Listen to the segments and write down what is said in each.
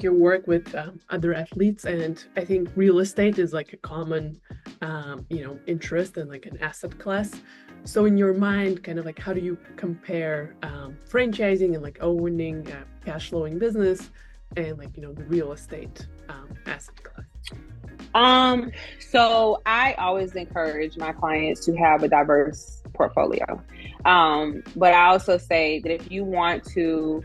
your work with other athletes, and I think real estate is like a common, interest and like an asset class. So in your mind, kind of like how do you compare franchising and like owning a cash flowing business and like, the real estate asset class? Um, so I always encourage my clients to have a diverse portfolio. But I also say that if you want to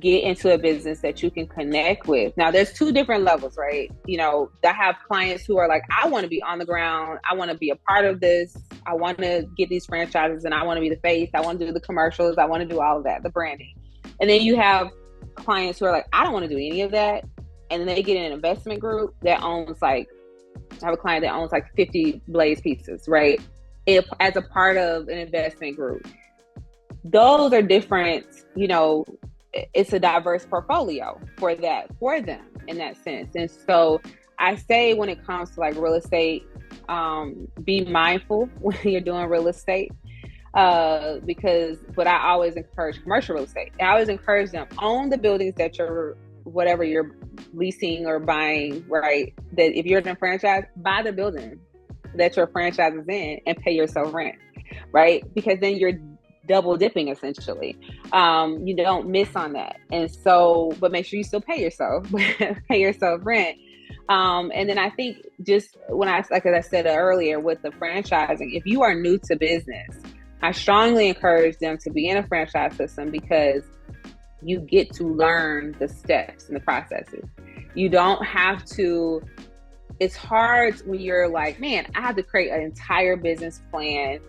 get into a business that you can connect with. Now, there's two different levels, right? I have clients who are like, I want to be on the ground. I want to be a part of this. I want to get these franchises and I want to be the face. I want to do the commercials. I want to do all of that, the branding. And then you have clients who are like, I don't want to do any of that. And then they get in an investment group that owns like, I have a client that owns like 50 Blaze pieces, right? If as a part of an investment group, those are different, it's a diverse portfolio for them in that sense. And so I say when it comes to like real estate, be mindful when you're doing real estate, but I always encourage commercial real estate. I always encourage them, own the buildings that whatever you're leasing or buying, right? That if you're in a franchise, buy the building that your franchise is in and pay yourself rent, right? Because then you're double dipping essentially. You don't miss on that. And so, but make sure you still pay yourself, pay yourself rent. And then I think just like I said earlier with the franchising, if you are new to business, I strongly encourage them to be in a franchise system because you get to learn the steps and the processes. You don't have to, it's hard when you're like, man, I have to create an entire business plan,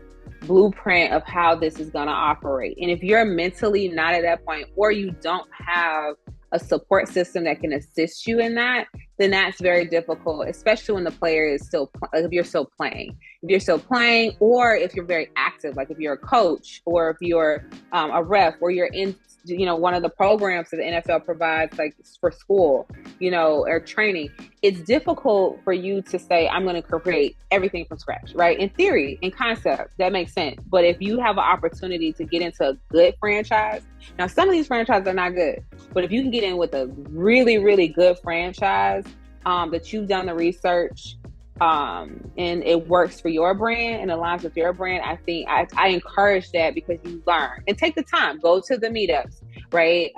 blueprint of how this is going to operate. And if you're mentally not at that point, or you don't have a support system that can assist you in that, then that's very difficult, especially when the player is still, if you're still playing. If you're still playing, or if you're very active, like if you're a coach, or if you're a ref, or you're in, one of the programs that the NFL provides, like for school, or training, it's difficult for you to say, I'm going to create everything from scratch, right? In theory, in concept, that makes sense. But if you have an opportunity to get into a good franchise, now some of these franchises are not good, but if you can get in with a really, really good franchise, that you've done the research, and it works for your brand and aligns with your brand, I think I encourage that because you learn and take the time, go to the meetups, right?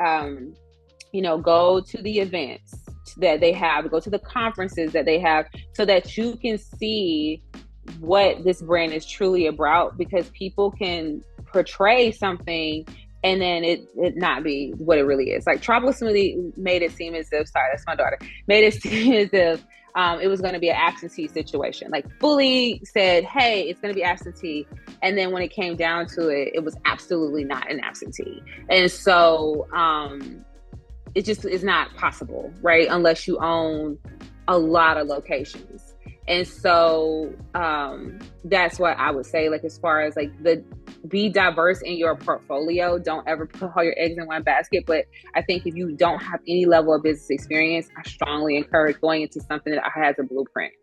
Go to the events that they have, go to the conferences that they have so that you can see what this brand is truly about, because people can portray something and then it not be what it really is. Like Tropical Smoothie made it seem as if, sorry, that's my daughter, made it seem as if it was going to be an absentee situation. Like fully said, hey, it's going to be absentee. And then when it came down to it, it was absolutely not an absentee. And so it just is not possible, right? Unless you own a lot of locations. And so that's what I would say, like, as far as like be diverse in your portfolio. Don't ever put all your eggs in one basket. But I think if you don't have any level of business experience, I strongly encourage going into something that has a blueprint.